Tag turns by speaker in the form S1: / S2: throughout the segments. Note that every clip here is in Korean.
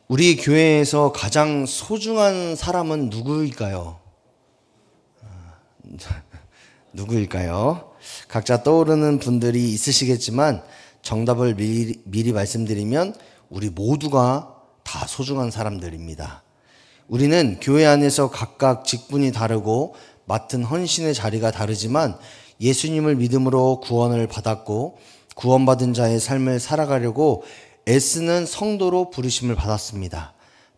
S1: 우리 교회에서 가장 소중한 사람은 누구일까요? 누구일까요? 각자 떠오르는 분들이 있으시겠지만 정답을 미리 말씀드리면 우리 모두가 다 소중한 사람들입니다. 우리는 교회 안에서 각각 직분이 다르고 맡은 헌신의 자리가 다르지만 예수님을 믿음으로 구원을 받았고 구원받은 자의 삶을 살아가려고 애쓰는 성도로 부르심을 받았습니다.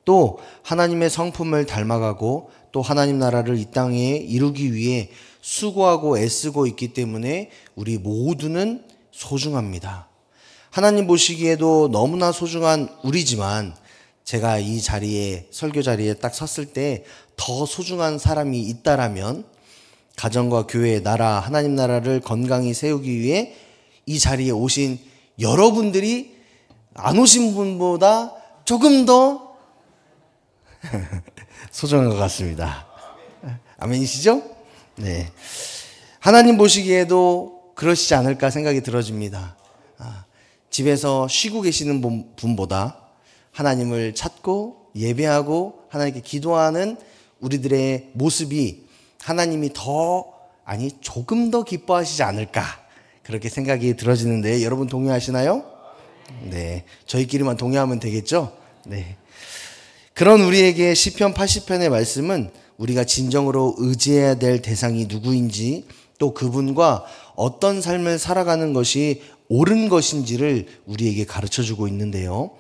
S1: 또 하나님의 성품을 닮아가고 또 하나님 나라를 이 땅에 이루기 위해 수고하고 애쓰고 있기 때문에 우리 모두는 소중합니다. 하나님 보시기에도 너무나 소중한 우리지만 제가 이 자리에 설교 자리에 딱 섰을 때 더 소중한 사람이 있다라면 가정과 교회, 나라, 하나님 나라를 건강히 세우기 위해 이 자리에 오신 여러분들이 안 오신 분보다 조금 더 소중한 것 같습니다. 아멘이시죠? 네. 하나님 보시기에도 그러시지 않을까 생각이 들어집니다. 집에서 쉬고 계시는 분보다 하나님을 찾고 예배하고 하나님께 기도하는 우리들의 모습이 하나님이 조금 더 기뻐하시지 않을까 그렇게 생각이 들어지는데 여러분 동의하시나요? 네, 저희끼리만 동의하면 되겠죠? 네. 그런 우리에게 시편 80편의 말씀은 우리가 진정으로 의지해야 될 대상이 누구인지 또 그분과 어떤 삶을 살아가는 것이 옳은 것인지를 우리에게 가르쳐주고 있는데요.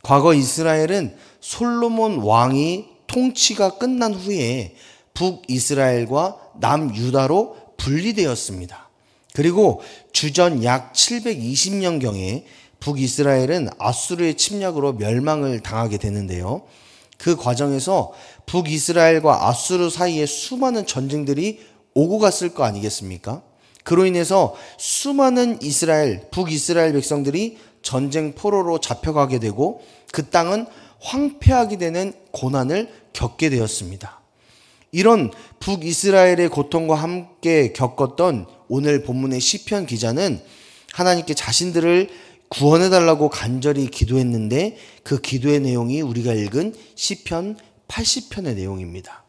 S1: 과거 이스라엘은 솔로몬 왕이 통치가 끝난 후에 북이스라엘과 남유다로 분리되었습니다. 그리고 주전 약 720년경에 북이스라엘은 아수르의 침략으로 멸망을 당하게 되는데요. 그 과정에서 북이스라엘과 아수르 사이에 수많은 전쟁들이 오고 갔을 거 아니겠습니까? 그로 인해서 수많은 북이스라엘 백성들이 전쟁 포로로 잡혀가게 되고 그 땅은 황폐하게 되는 고난을 겪게 되었습니다. 이런 북이스라엘의 고통과 함께 겪었던 오늘 본문의 시편 기자는 하나님께 자신들을 구원해달라고 간절히 기도했는데 그 기도의 내용이 우리가 읽은 시편 80편의 내용입니다.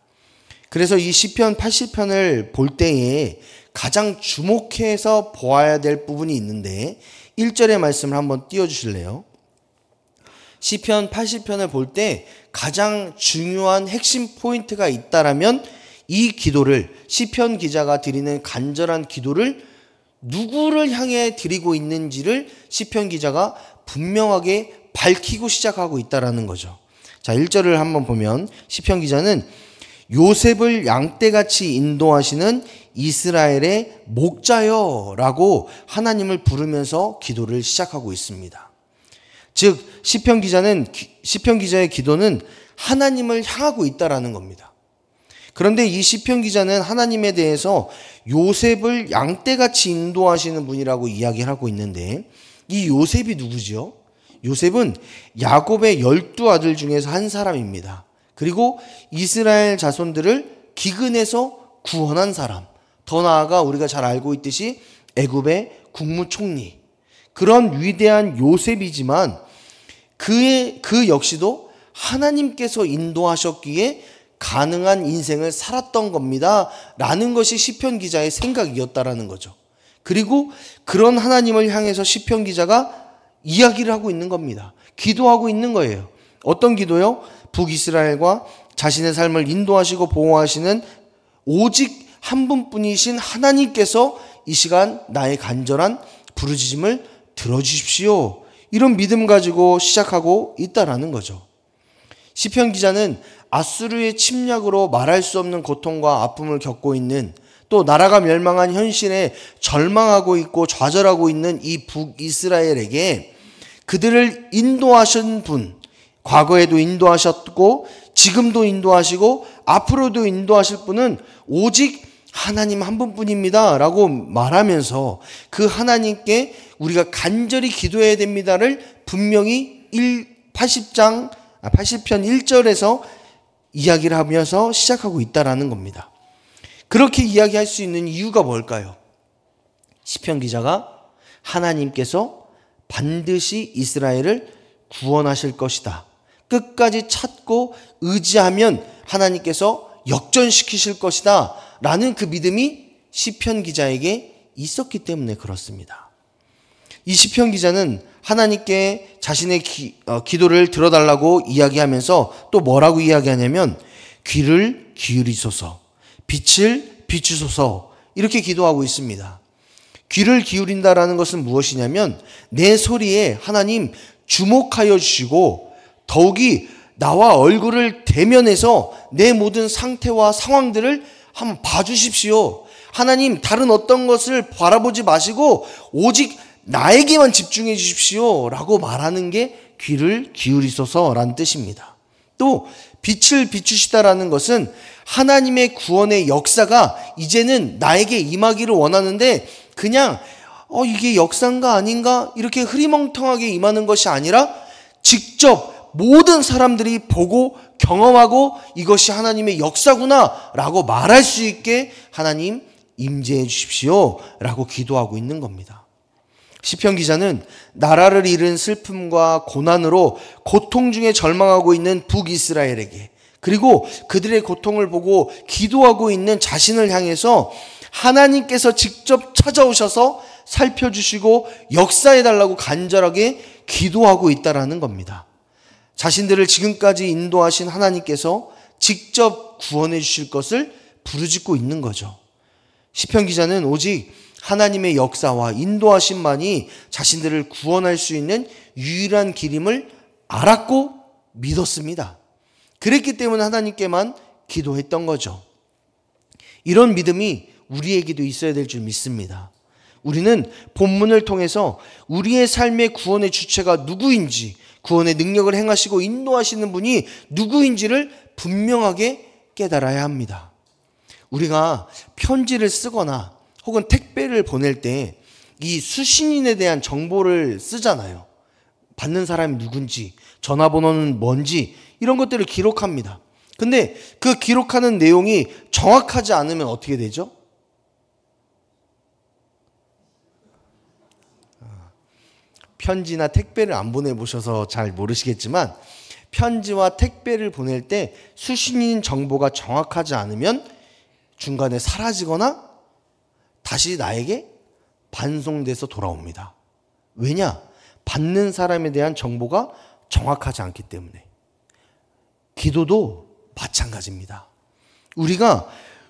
S1: 그래서 이 시편 80편을 볼 때에 가장 주목해서 보아야 될 부분이 있는데 1절의 말씀을 한번 띄워주실래요? 시편 80편을 볼 때 가장 중요한 핵심 포인트가 있다라면 이 기도를 시편 기자가 드리는 간절한 기도를 누구를 향해 드리고 있는지를 시편 기자가 분명하게 밝히고 시작하고 있다라는 거죠. 자, 1절을 한번 보면 시편 기자는 요셉을 양떼같이 인도하시는 이스라엘의 목자여라고 하나님을 부르면서 기도를 시작하고 있습니다. 즉 시편 기자의 기도는 하나님을 향하고 있다라는 겁니다. 그런데 이 시편 기자는 하나님에 대해서 요셉을 양떼같이 인도하시는 분이라고 이야기를 하고 있는데 이 요셉이 누구죠? 요셉은 야곱의 12아들 중에서 한 사람입니다. 그리고 이스라엘 자손들을 기근에서 구원한 사람, 더 나아가 우리가 잘 알고 있듯이 애굽의 국무총리, 그런 위대한 요셉이지만 그 역시도 하나님께서 인도하셨기에 가능한 인생을 살았던 겁니다 라는 것이 시편 기자의 생각이었다라는 거죠. 그리고 그런 하나님을 향해서 시편 기자가 이야기를 하고 있는 겁니다. 기도하고 있는 거예요. 어떤 기도요? 북이스라엘과 자신의 삶을 인도하시고 보호하시는 오직 한 분뿐이신 하나님께서 이 시간 나의 간절한 부르짖음을 들어주십시오. 이런 믿음 가지고 시작하고 있다라는 거죠. 시편 기자는 아수르의 침략으로 말할 수 없는 고통과 아픔을 겪고 있는, 또 나라가 멸망한 현실에 절망하고 있고 좌절하고 있는 이 북이스라엘에게 그들을 인도하신 분, 과거에도 인도하셨고 지금도 인도하시고 앞으로도 인도하실 분은 오직 하나님 한 분뿐입니다 라고 말하면서 그 하나님께 우리가 간절히 기도해야 됩니다를 분명히 80편 1절에서 이야기를 하면서 시작하고 있다라는 겁니다. 그렇게 이야기할 수 있는 이유가 뭘까요? 시편 기자가 하나님께서 반드시 이스라엘을 구원하실 것이다, 끝까지 찾고 의지하면 하나님께서 역전시키실 것이다 라는 그 믿음이 시편 기자에게 있었기 때문에 그렇습니다. 이 시편 기자는 하나님께 자신의 기도를 들어달라고 이야기하면서 또 뭐라고 이야기하냐면 귀를 기울이소서, 빛을 비추소서 이렇게 기도하고 있습니다. 귀를 기울인다라는 것은 무엇이냐면 내 소리에 하나님 주목하여 주시고 더욱이 나와 얼굴을 대면해서 내 모든 상태와 상황들을 한번 봐주십시오. 하나님 다른 어떤 것을 바라보지 마시고 오직 나에게만 집중해 주십시오 라고 말하는 게 귀를 기울이소서라는 뜻입니다. 또 빛을 비추시다라는 것은 하나님의 구원의 역사가 이제는 나에게 임하기를 원하는데 그냥 이게 역사인가 아닌가 이렇게 흐리멍텅하게 임하는 것이 아니라 직접 모든 사람들이 보고 경험하고 이것이 하나님의 역사구나 라고 말할 수 있게 하나님 임재해 주십시오 라고 기도하고 있는 겁니다. 시편 기자는 나라를 잃은 슬픔과 고난으로 고통 중에 절망하고 있는 북이스라엘에게 그리고 그들의 고통을 보고 기도하고 있는 자신을 향해서 하나님께서 직접 찾아오셔서 살펴주시고 역사해달라고 간절하게 기도하고 있다라는 겁니다. 자신들을 지금까지 인도하신 하나님께서 직접 구원해 주실 것을 부르짖고 있는 거죠. 시편 기자는 오직 하나님의 역사와 인도하심만이 자신들을 구원할 수 있는 유일한 길임을 알았고 믿었습니다. 그랬기 때문에 하나님께만 기도했던 거죠. 이런 믿음이 우리에게도 있어야 될 줄 믿습니다. 우리는 본문을 통해서 우리의 삶의 구원의 주체가 누구인지, 구원의 능력을 행하시고 인도하시는 분이 누구인지를 분명하게 깨달아야 합니다. 우리가 편지를 쓰거나 혹은 택배를 보낼 때 이 수신인에 대한 정보를 쓰잖아요. 받는 사람이 누군지, 전화번호는 뭔지 이런 것들을 기록합니다. 근데 그 기록하는 내용이 정확하지 않으면 어떻게 되죠? 편지나 택배를 안 보내보셔서 잘 모르시겠지만 편지와 택배를 보낼 때 수신인 정보가 정확하지 않으면 중간에 사라지거나 다시 나에게 반송돼서 돌아옵니다. 왜냐? 받는 사람에 대한 정보가 정확하지 않기 때문에. 기도도 마찬가지입니다. 우리가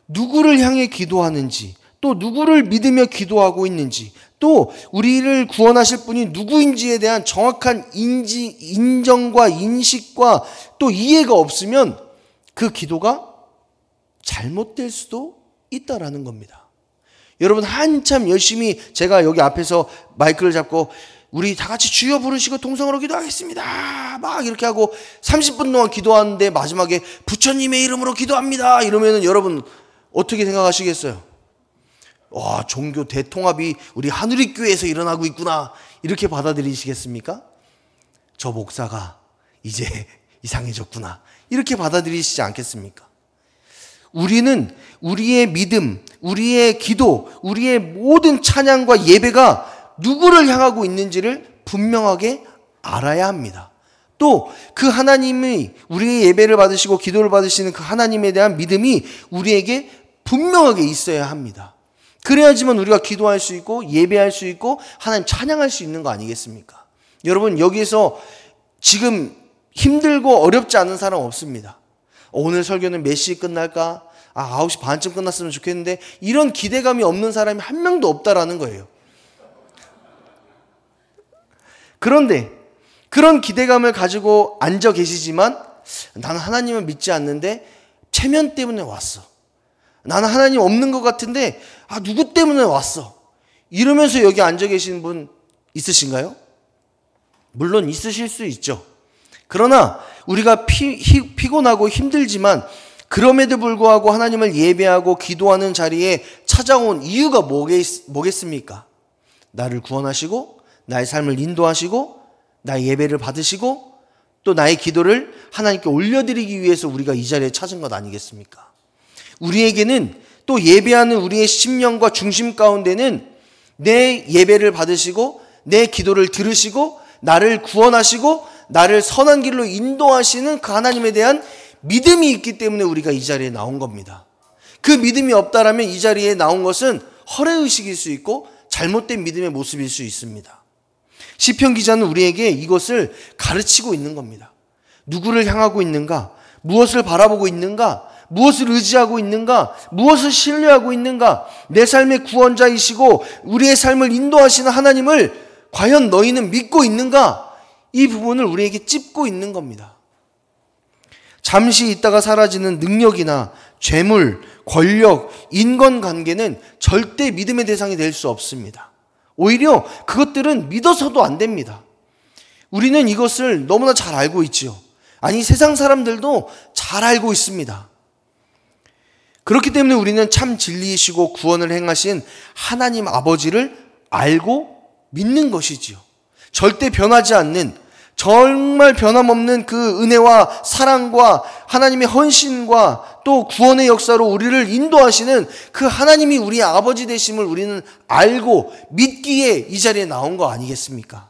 S1: 누구를 향해 기도하는지, 또 누구를 믿으며 기도하고 있는지, 또 우리를 구원하실 분이 누구인지에 대한 정확한 인정과 인식과 또 이해가 없으면 그 기도가 잘못될 수도 있다라는 겁니다. 여러분 한참 열심히 제가 여기 앞에서 마이크를 잡고 우리 다 같이 주여 부르시고 통성으로 기도하겠습니다 막 이렇게 하고 30분 동안 기도하는데 마지막에 부처님의 이름으로 기도합니다 이러면은 여러분 어떻게 생각하시겠어요? 와, 종교 대통합이 우리 하누리교회에서 일어나고 있구나 이렇게 받아들이시겠습니까? 저 목사가 이제 이상해졌구나 이렇게 받아들이시지 않겠습니까? 우리는 우리의 믿음, 우리의 기도, 우리의 모든 찬양과 예배가 누구를 향하고 있는지를 분명하게 알아야 합니다. 또 그 하나님이 우리의 예배를 받으시고 기도를 받으시는 그 하나님에 대한 믿음이 우리에게 분명하게 있어야 합니다. 그래야지만 우리가 기도할 수 있고 예배할 수 있고 하나님 찬양할 수 있는 거 아니겠습니까? 여러분 여기에서 지금 힘들고 어렵지 않은 사람 없습니다. 오늘 설교는 몇 시에 끝날까? 9시 반쯤 끝났으면 좋겠는데 이런 기대감이 없는 사람이 한 명도 없다라는 거예요. 그런데 그런 기대감을 가지고 앉아 계시지만 나는 하나님을 믿지 않는데 체면 때문에 왔어. 나는 하나님 없는 것 같은데 누구 때문에 왔어. 이러면서 여기 앉아 계시는 분 있으신가요? 물론 있으실 수 있죠. 그러나 우리가 피곤하고 힘들지만 그럼에도 불구하고 하나님을 예배하고 기도하는 자리에 찾아온 이유가 뭐겠습니까? 나를 구원하시고 나의 삶을 인도하시고 나의 예배를 받으시고 또 나의 기도를 하나님께 올려드리기 위해서 우리가 이 자리에 찾은 것 아니겠습니까? 우리에게는 또 예배하는 우리의 심령과 중심 가운데는 내 예배를 받으시고 내 기도를 들으시고 나를 구원하시고 나를 선한 길로 인도하시는 그 하나님에 대한 믿음이 있기 때문에 우리가 이 자리에 나온 겁니다. 그 믿음이 없다라면 이 자리에 나온 것은 허례의식일 수 있고 잘못된 믿음의 모습일 수 있습니다. 시편 기자는 우리에게 이것을 가르치고 있는 겁니다. 누구를 향하고 있는가? 무엇을 바라보고 있는가? 무엇을 의지하고 있는가? 무엇을 신뢰하고 있는가? 내 삶의 구원자이시고 우리의 삶을 인도하시는 하나님을 과연 너희는 믿고 있는가? 이 부분을 우리에게 찝고 있는 겁니다. 잠시 있다가 사라지는 능력이나 재물, 권력, 인간관계는 절대 믿음의 대상이 될 수 없습니다. 오히려 그것들은 믿어서도 안 됩니다. 우리는 이것을 너무나 잘 알고 있지요. 아니, 세상 사람들도 잘 알고 있습니다. 그렇기 때문에 우리는 참 진리이시고 구원을 행하신 하나님 아버지를 알고 믿는 것이지요. 절대 변하지 않는, 정말 변함없는 그 은혜와 사랑과 하나님의 헌신과 또 구원의 역사로 우리를 인도하시는 그 하나님이 우리의 아버지 되심을 우리는 알고 믿기에 이 자리에 나온 거 아니겠습니까?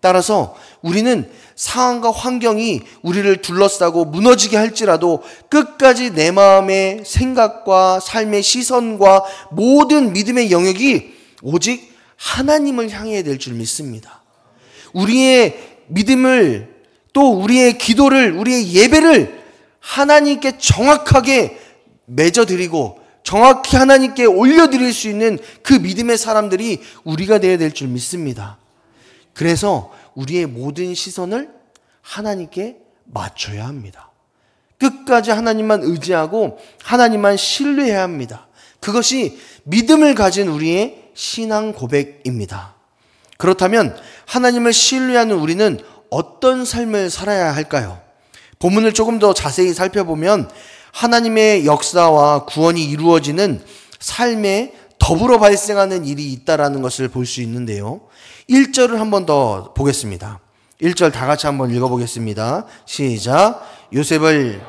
S1: 따라서 우리는 상황과 환경이 우리를 둘러싸고 무너지게 할지라도 끝까지 내 마음의 생각과 삶의 시선과 모든 믿음의 영역이 오직 하나님을 향해야 될 줄 믿습니다. 우리의 믿음을, 또 우리의 기도를, 우리의 예배를 하나님께 정확하게 맺어드리고 정확히 하나님께 올려드릴 수 있는 그 믿음의 사람들이 우리가 되어야 될 줄 믿습니다. 그래서 우리의 모든 시선을 하나님께 맞춰야 합니다. 끝까지 하나님만 의지하고 하나님만 신뢰해야 합니다. 그것이 믿음을 가진 우리의 신앙 고백입니다. 그렇다면 하나님을 신뢰하는 우리는 어떤 삶을 살아야 할까요? 본문을 조금 더 자세히 살펴보면 하나님의 역사와 구원이 이루어지는 삶에 더불어 발생하는 일이 있다라는 것을 볼 수 있는데요. 1절을 한 번 더 보겠습니다. 1절 다 같이 한번 읽어보겠습니다. 시작. 요셉을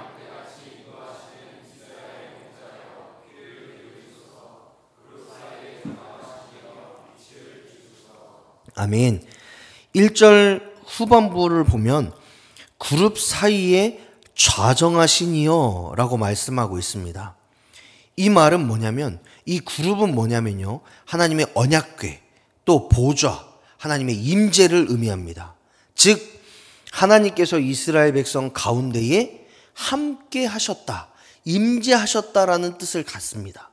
S1: 아멘. 1절 후반부를 보면 그룹 사이에 좌정하시니요 라고 말씀하고 있습니다. 이 말은 뭐냐면, 이 그룹은 뭐냐면요, 하나님의 언약궤, 또 보좌, 하나님의 임재를 의미합니다. 즉 하나님께서 이스라엘 백성 가운데에 함께 하셨다, 임재하셨다라는 뜻을 갖습니다.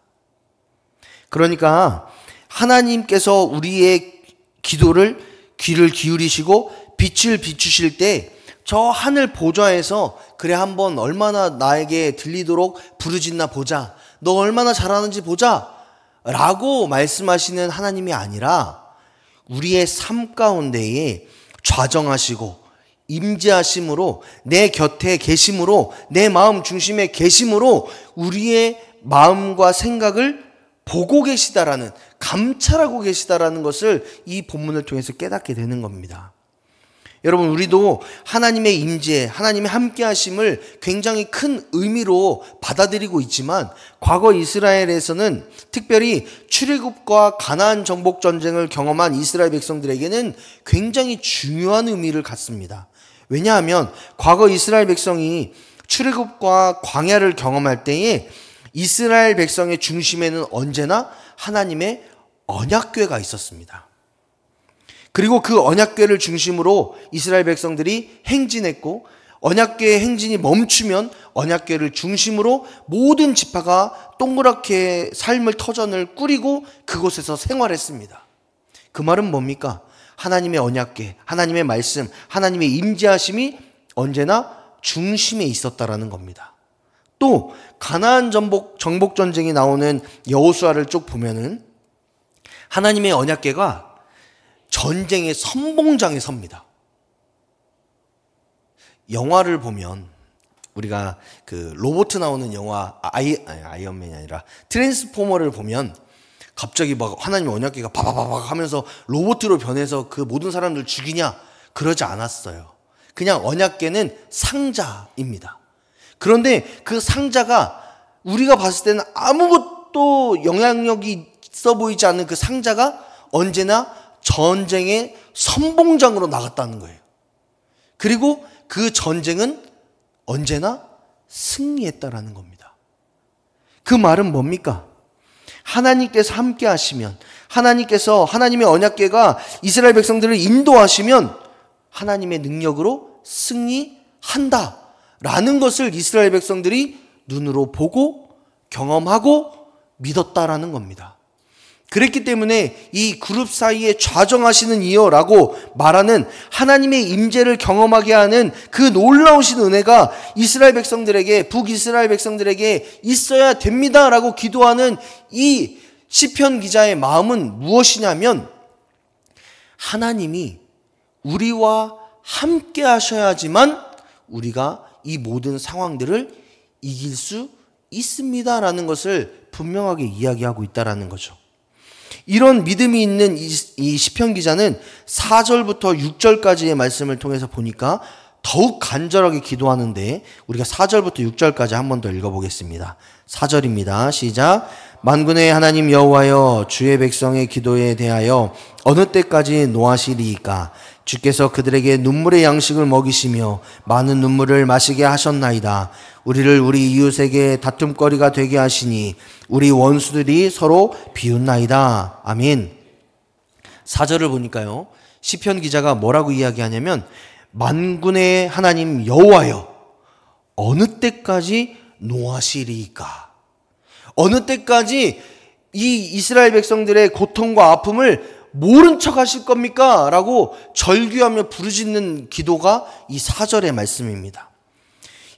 S1: 그러니까 하나님께서 우리의 기도를 귀를 기울이시고 빛을 비추실 때 저 하늘 보좌에서 그래 한번 얼마나 나에게 들리도록 부르짖나 보자, 너 얼마나 잘하는지 보자 라고 말씀하시는 하나님이 아니라 우리의 삶 가운데에 좌정하시고 임재하심으로, 내 곁에 계심으로, 내 마음 중심에 계심으로 우리의 마음과 생각을 보고 계시다라는, 감찰하고 계시다라는 것을 이 본문을 통해서 깨닫게 되는 겁니다. 여러분, 우리도 하나님의 임재, 하나님의 함께하심을 굉장히 큰 의미로 받아들이고 있지만 과거 이스라엘에서는, 특별히 출애굽과 가나안 정복 전쟁을 경험한 이스라엘 백성들에게는 굉장히 중요한 의미를 갖습니다. 왜냐하면 과거 이스라엘 백성이 출애굽과 광야를 경험할 때에 이스라엘 백성의 중심에는 언제나 하나님의 언약궤가 있었습니다. 그리고 그 언약궤를 중심으로 이스라엘 백성들이 행진했고, 언약궤의 행진이 멈추면 언약궤를 중심으로 모든 지파가 동그랗게 삶을 터전을 꾸리고 그곳에서 생활했습니다. 그 말은 뭡니까? 하나님의 언약궤, 하나님의 말씀, 하나님의 임재하심이 언제나 중심에 있었다라는 겁니다. 또 가나안 정복 전쟁이 나오는 여호수아를 쭉 보면은 하나님의 언약궤가 전쟁의 선봉장에 섭니다. 영화를 보면 우리가 그 로봇 나오는 영화 아이언맨이 아니라 트랜스포머를 보면 갑자기 막 하나님의 언약궤가 바바바박 하면서 로봇으로 변해서 그 모든 사람들 죽이냐? 그러지 않았어요. 그냥 언약궤는 상자입니다. 그런데 그 상자가 우리가 봤을 때는 아무것도 영향력이 있어 보이지 않는 그 상자가 언제나 전쟁의 선봉장으로 나갔다는 거예요. 그리고 그 전쟁은 언제나 승리했다라는 겁니다. 그 말은 뭡니까? 하나님께서 함께 하시면, 하나님의 언약궤가 이스라엘 백성들을 인도하시면 하나님의 능력으로 승리한다라는 것을 이스라엘 백성들이 눈으로 보고 경험하고 믿었다라는 겁니다. 그랬기 때문에 이 그룹 사이에 좌정하시는 이여라고 말하는 하나님의 임재를 경험하게 하는 그 놀라우신 은혜가 이스라엘 백성들에게, 북이스라엘 백성들에게 있어야 됩니다라고 기도하는 이 시편 기자의 마음은 무엇이냐면, 하나님이 우리와 함께 하셔야지만 우리가 이 모든 상황들을 이길 수 있습니다라는 것을 분명하게 이야기하고 있다라는 거죠. 이런 믿음이 있는 이 시편 기자는 4절부터 6절까지의 말씀을 통해서 보니까 더욱 간절하게 기도하는데, 우리가 4절부터 6절까지 한 번 더 읽어보겠습니다. 4절입니다. 시작. 만군의 하나님 여호와여, 주의 백성의 기도에 대하여 어느 때까지 노하시리이까? 주께서 그들에게 눈물의 양식을 먹이시며 많은 눈물을 마시게 하셨나이다. 우리를 우리 이웃에게 다툼거리가 되게 하시니 우리 원수들이 서로 비웃나이다. 아멘. 4절을 보니까요, 시편 기자가 뭐라고 이야기하냐면, 만군의 하나님 여호와여, 어느 때까지 노하시리이까? 어느 때까지 이 이스라엘 백성들의 고통과 아픔을 모른 척 하실 겁니까? 라고 절규하며 부르짖는 기도가 이 4절의 말씀입니다.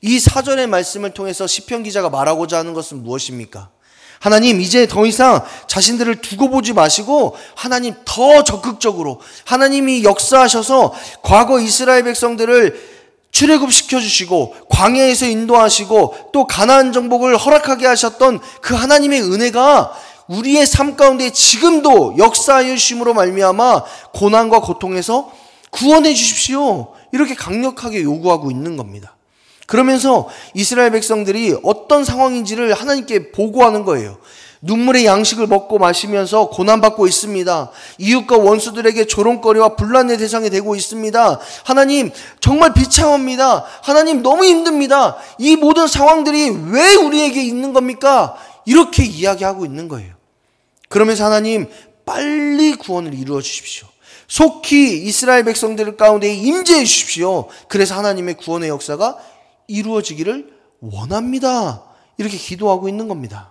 S1: 이 4절의 말씀을 통해서 시편 기자가 말하고자 하는 것은 무엇입니까? 하나님, 이제 더 이상 자신들을 두고 보지 마시고 하나님 더 적극적으로 하나님이 역사하셔서 과거 이스라엘 백성들을 출애굽시켜 주시고 광야에서 인도하시고 또 가나안 정복을 허락하게 하셨던 그 하나님의 은혜가 우리의 삶 가운데 지금도 역사하여 주심으로 말미암아 고난과 고통에서 구원해 주십시오, 이렇게 강력하게 요구하고 있는 겁니다. 그러면서 이스라엘 백성들이 어떤 상황인지를 하나님께 보고하는 거예요. 눈물의 양식을 먹고 마시면서 고난받고 있습니다. 이웃과 원수들에게 조롱거리와 분란의 대상이 되고 있습니다. 하나님, 정말 비참합니다. 하나님, 너무 힘듭니다. 이 모든 상황들이 왜 우리에게 있는 겁니까? 이렇게 이야기하고 있는 거예요. 그러면서 하나님, 빨리 구원을 이루어 주십시오. 속히 이스라엘 백성들 가운데 임재해 주십시오. 그래서 하나님의 구원의 역사가 이루어지기를 원합니다. 이렇게 기도하고 있는 겁니다.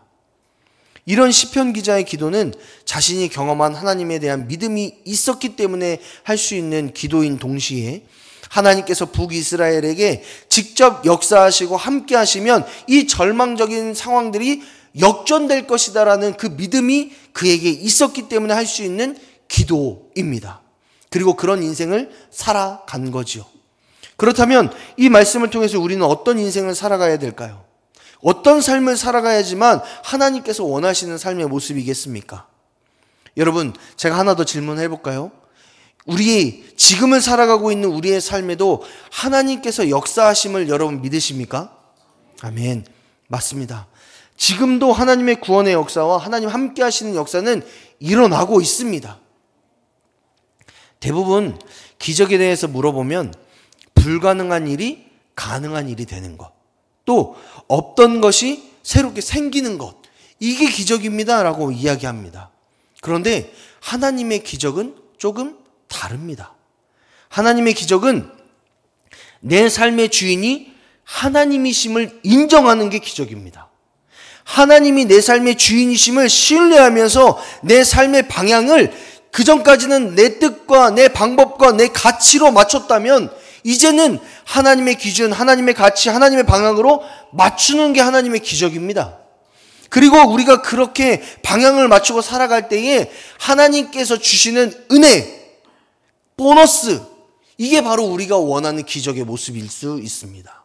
S1: 이런 시편 기자의 기도는 자신이 경험한 하나님에 대한 믿음이 있었기 때문에 할 수 있는 기도인 동시에, 하나님께서 북이스라엘에게 직접 역사하시고 함께 하시면 이 절망적인 상황들이 역전될 것이다라는 그 믿음이 그에게 있었기 때문에 할 수 있는 기도입니다. 그리고 그런 인생을 살아간 거지요. 그렇다면 이 말씀을 통해서 우리는 어떤 인생을 살아가야 될까요? 어떤 삶을 살아가야지만 하나님께서 원하시는 삶의 모습이겠습니까? 여러분, 제가 하나 더 질문해 볼까요? 우리 지금을 살아가고 있는 우리의 삶에도 하나님께서 역사하심을 여러분 믿으십니까? 아멘. 맞습니다. 지금도 하나님의 구원의 역사와 하나님 함께 하시는 역사는 일어나고 있습니다. 대부분 기적에 대해서 물어보면 불가능한 일이 가능한 일이 되는 것, 또 없던 것이 새롭게 생기는 것, 이게 기적입니다 라고 이야기합니다. 그런데 하나님의 기적은 조금 다릅니다. 하나님의 기적은 내 삶의 주인이 하나님이심을 인정하는 게 기적입니다. 하나님이 내 삶의 주인이심을 신뢰하면서 내 삶의 방향을 그전까지는 내 뜻과 내 방법과 내 가치로 맞췄다면 이제는 하나님의 기준, 하나님의 가치, 하나님의 방향으로 맞추는 게 하나님의 기적입니다. 그리고 우리가 그렇게 방향을 맞추고 살아갈 때에 하나님께서 주시는 은혜, 보너스, 이게 바로 우리가 원하는 기적의 모습일 수 있습니다.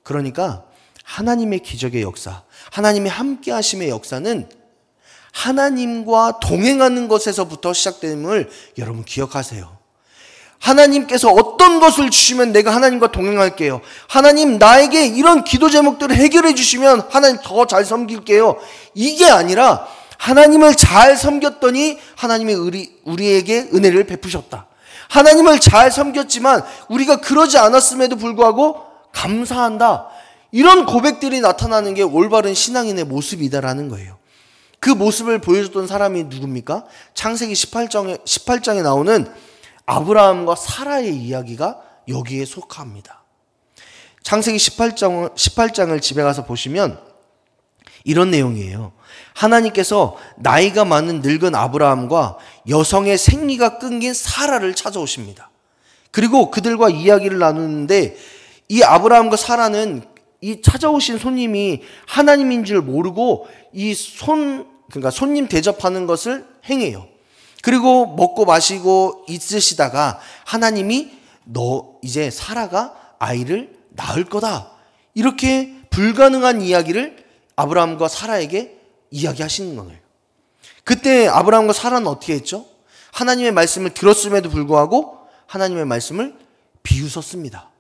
S1: 그러니까 하나님의 기적의 역사, 하나님의 함께 하심의 역사는 하나님과 동행하는 것에서부터 시작됨을 여러분 기억하세요. 하나님께서 어떤 것을 주시면 내가 하나님과 동행할게요. 하나님, 나에게 이런 기도 제목들을 해결해 주시면 하나님 더 잘 섬길게요. 이게 아니라 하나님을 잘 섬겼더니 하나님이 우리에게 은혜를 베푸셨다. 하나님을 잘 섬겼지만 우리가 그러지 않았음에도 불구하고 감사한다. 이런 고백들이 나타나는 게 올바른 신앙인의 모습이다라는 거예요. 그 모습을 보여줬던 사람이 누굽니까? 창세기 18장에 나오는 아브라함과 사라의 이야기가 여기에 속합니다. 창세기 18장을 집에 가서 보시면 이런 내용이에요. 하나님께서 나이가 많은 늙은 아브라함과 여성의 생리가 끊긴 사라를 찾아오십니다. 그리고 그들과 이야기를 나누는데 이 아브라함과 사라는 이 찾아오신 손님이 하나님인 줄 모르고 그러니까 손님 대접하는 것을 행해요. 그리고 먹고 마시고 있으시다가 하나님이 너 이제 사라가 아이를 낳을 거다. 이렇게 불가능한 이야기를 아브라함과 사라에게 이야기하시는 거예요. 그때 아브라함과 사라는 어떻게 했죠? 하나님의 말씀을 들었음에도 불구하고 하나님의 말씀을 비웃었습니다.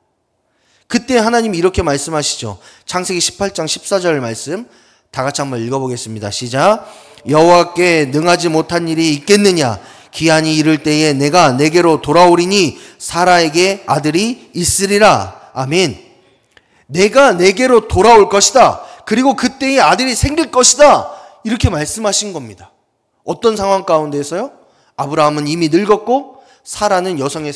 S1: 그때 하나님이 이렇게 말씀하시죠. 창세기 18장 14절 말씀 다 같이 한번 읽어보겠습니다. 시작. 여호와께 능하지 못한 일이 있겠느냐? 기한이 이를 때에 내가 내게로 돌아오리니 사라에게 아들이 있으리라. 아멘. 내가 내게로 돌아올 것이다. 그리고 그때의 아들이 생길 것이다. 이렇게 말씀하신 겁니다. 어떤 상황 가운데서요? 아브라함은 이미 늙었고 사라는 여성의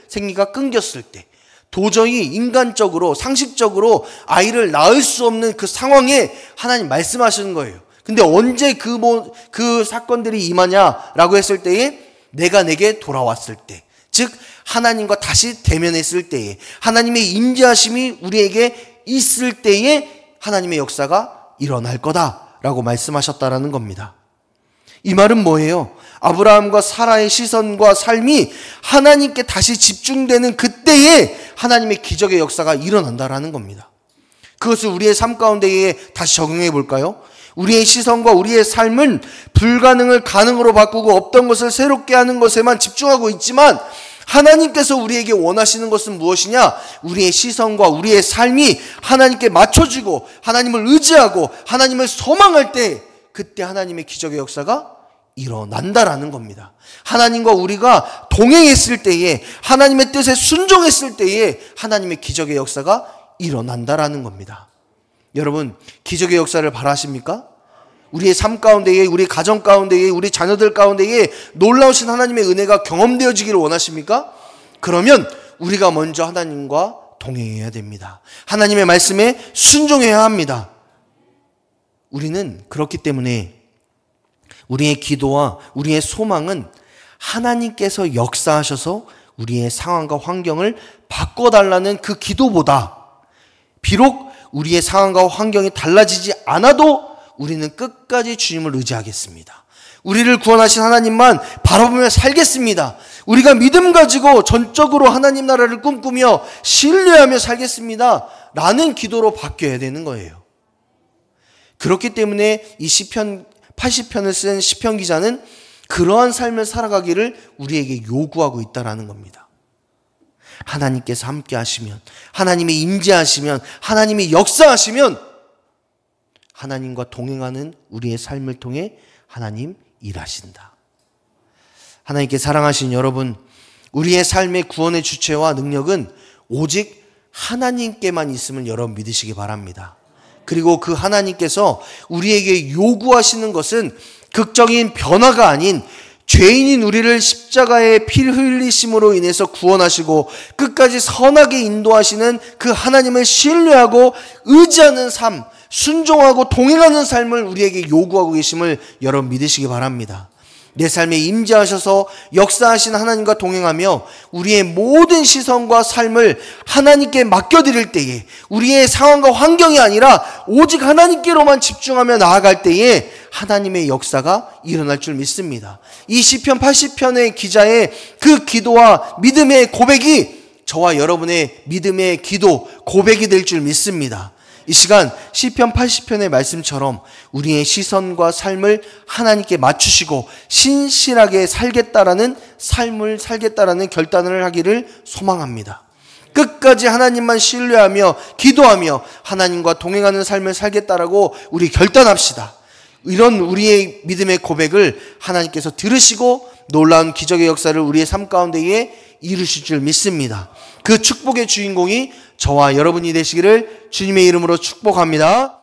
S1: 생리가 끊겼을 때 도저히 인간적으로 상식적으로 아이를 낳을 수 없는 그 상황에 하나님 말씀하시는 거예요. 근데 언제 그 사건들이 임하냐라고 했을 때에 내가 내게 돌아왔을 때, 즉 하나님과 다시 대면했을 때에, 하나님의 임재하심이 우리에게 있을 때에 하나님의 역사가 일어날 거다라고 말씀하셨다라는 겁니다. 이 말은 뭐예요? 아브라함과 사라의 시선과 삶이 하나님께 다시 집중되는 그때에 하나님의 기적의 역사가 일어난다라는 겁니다. 그것을 우리의 삶 가운데에 다시 적용해 볼까요? 우리의 시선과 우리의 삶은 불가능을 가능으로 바꾸고 없던 것을 새롭게 하는 것에만 집중하고 있지만 하나님께서 우리에게 원하시는 것은 무엇이냐? 우리의 시선과 우리의 삶이 하나님께 맞춰지고 하나님을 의지하고 하나님을 소망할 때 그때 하나님의 기적의 역사가 일어난다라는 겁니다. 하나님과 우리가 동행했을 때에, 하나님의 뜻에 순종했을 때에 하나님의 기적의 역사가 일어난다라는 겁니다. 여러분, 기적의 역사를 바라십니까? 우리의 삶 가운데에, 우리 가정 가운데에, 우리 자녀들 가운데에 놀라우신 하나님의 은혜가 경험되어지기를 원하십니까? 그러면 우리가 먼저 하나님과 동행해야 됩니다. 하나님의 말씀에 순종해야 합니다. 우리는 그렇기 때문에 우리의 기도와 우리의 소망은 하나님께서 역사하셔서 우리의 상황과 환경을 바꿔달라는 그 기도보다, 비록 우리의 상황과 환경이 달라지지 않아도 우리는 끝까지 주님을 의지하겠습니다. 우리를 구원하신 하나님만 바라보며 살겠습니다. 우리가 믿음 가지고 전적으로 하나님 나라를 꿈꾸며 신뢰하며 살겠습니다. 라는 기도로 바뀌어야 되는 거예요. 그렇기 때문에 이 시편 80편을 쓴 시편 기자는 그러한 삶을 살아가기를 우리에게 요구하고 있다는 겁니다. 하나님께서 함께 하시면, 하나님이 임재하시면, 하나님이 역사하시면 하나님과 동행하는 우리의 삶을 통해 하나님 일하신다. 하나님께 사랑하신 여러분, 우리의 삶의 구원의 주체와 능력은 오직 하나님께만 있음을 여러분 믿으시기 바랍니다. 그리고 그 하나님께서 우리에게 요구하시는 것은 극적인 변화가 아닌 죄인인 우리를 십자가의 피 흘리심으로 인해서 구원하시고 끝까지 선하게 인도하시는 그 하나님을 신뢰하고 의지하는 삶, 순종하고 동행하는 삶을 우리에게 요구하고 계심을 여러분 믿으시기 바랍니다. 내 삶에 임재하셔서 역사하신 하나님과 동행하며 우리의 모든 시선과 삶을 하나님께 맡겨드릴 때에, 우리의 상황과 환경이 아니라 오직 하나님께로만 집중하며 나아갈 때에 하나님의 역사가 일어날 줄 믿습니다. 이 시편 80편의 기자의 그 기도와 믿음의 고백이 저와 여러분의 믿음의 기도, 고백이 될 줄 믿습니다. 이 시간 시편 80편의 말씀처럼 우리의 시선과 삶을 하나님께 맞추시고 신실하게 살겠다라는 삶을 살겠다라는 결단을 하기를 소망합니다. 끝까지 하나님만 신뢰하며 기도하며 하나님과 동행하는 삶을 살겠다라고 우리 결단합시다. 이런 우리의 믿음의 고백을 하나님께서 들으시고 놀라운 기적의 역사를 우리의 삶 가운데에 이루실 줄 믿습니다. 그 축복의 주인공이 저와 여러분이 되시기를 주님의 이름으로 축복합니다.